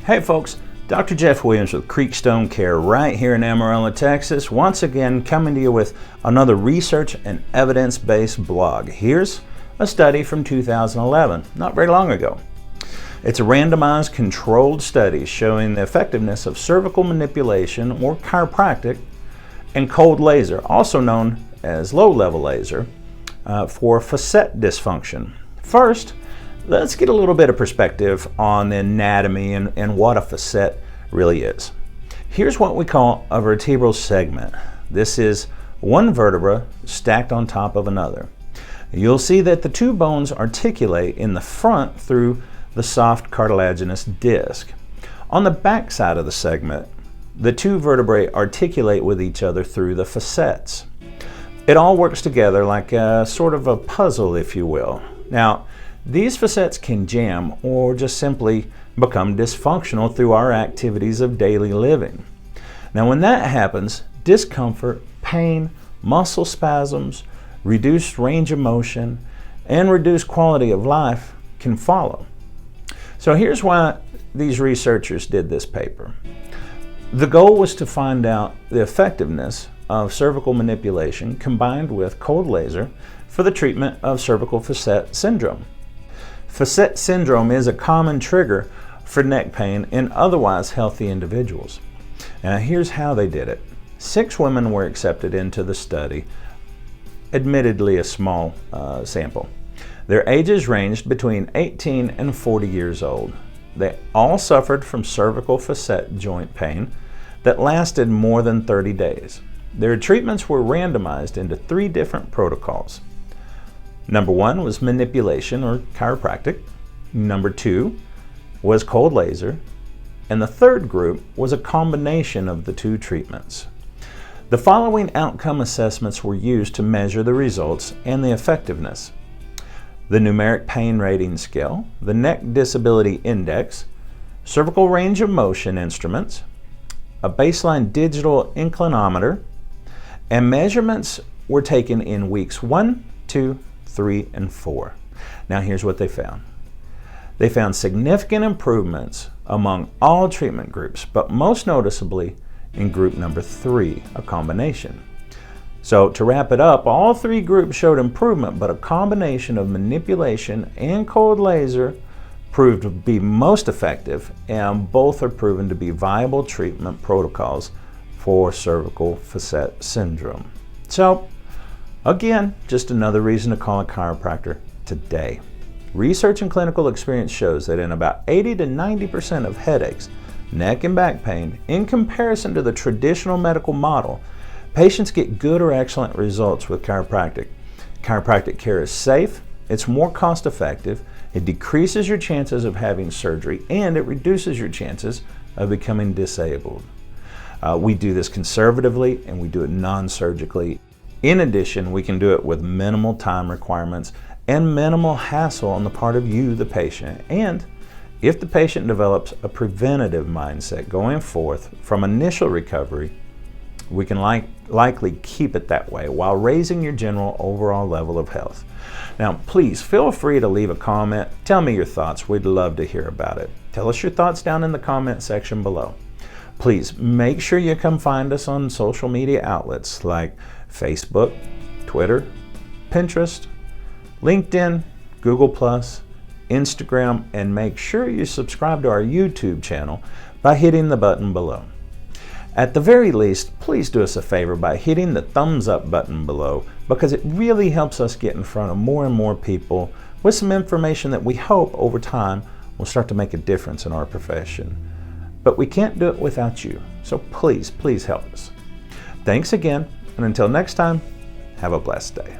Hey folks, Dr. Jeff Williams with Creekstone Care right here in Amarillo, Texas, once again coming to you with another research and evidence-based blog. Here's a study from 2011, not very long ago. It's a randomized controlled study showing the effectiveness of cervical manipulation or chiropractic and cold laser, also known as low-level laser, for facet dysfunction. First, let's get a little bit of perspective on the anatomy and what a facet really is. Here's what we call a vertebral segment. This is one vertebra stacked on top of another. You'll see that the two bones articulate in the front through the soft cartilaginous disc. On the back side of the segment, the two vertebrae articulate with each other through the facets. It all works together like a sort of a puzzle, if you will. Now, these facets can jam or just simply become dysfunctional through our activities of daily living. Now, when that happens, discomfort, pain, muscle spasms, reduced range of motion, and reduced quality of life can follow. So here's why these researchers did this paper. The goal was to find out the effectiveness of cervical manipulation combined with cold laser for the treatment of cervical facet syndrome. Facet syndrome is a common trigger for neck pain in otherwise healthy individuals. Now here's how they did it. 6 women were accepted into the study, admittedly a small sample. Their ages ranged between 18 and 40 years old. They all suffered from cervical facet joint pain that lasted more than 30 days. Their treatments were randomized into 3 different protocols. Number 1 was manipulation or chiropractic. Number 2 was cold laser. And the third group was a combination of the 2 treatments. The following outcome assessments were used to measure the results and the effectiveness: the numeric pain rating scale, the neck disability index, cervical range of motion instruments, a baseline digital inclinometer, and measurements were taken in weeks 1, 2, 3, and 4. Now here's what they found. They found significant improvements among all treatment groups, but most noticeably in group number 3, a combination. So to wrap it up, all 3 groups showed improvement, but a combination of manipulation and cold laser proved to be most effective, and both are proven to be viable treatment protocols for cervical facet syndrome. So again, just another reason to call a chiropractor today. Research and clinical experience shows that in about 80 to 90% of headaches, neck and back pain, in comparison to the traditional medical model, patients get good or excellent results with chiropractic. Chiropractic care is safe, it's more cost effective, it decreases your chances of having surgery, and it reduces your chances of becoming disabled. We do this conservatively and we do it non-surgically. In addition, we can do it with minimal time requirements and minimal hassle on the part of you, the patient. And if the patient develops a preventative mindset going forth from initial recovery, we can likely keep it that way while raising your general overall level of health. Now, please feel free to leave a comment. Tell me your thoughts. We'd love to hear about it. Tell us your thoughts down in the comment section below. Please make sure you come find us on social media outlets like Facebook, Twitter, Pinterest, LinkedIn, Google+, Instagram, and make sure you subscribe to our YouTube channel by hitting the button below. At the very least, please do us a favor by hitting the thumbs up button below, because it really helps us get in front of more and more people with some information that we hope over time will start to make a difference in our profession. But we can't do it without you, so please, please help us. Thanks again, and until next time, have a blessed day.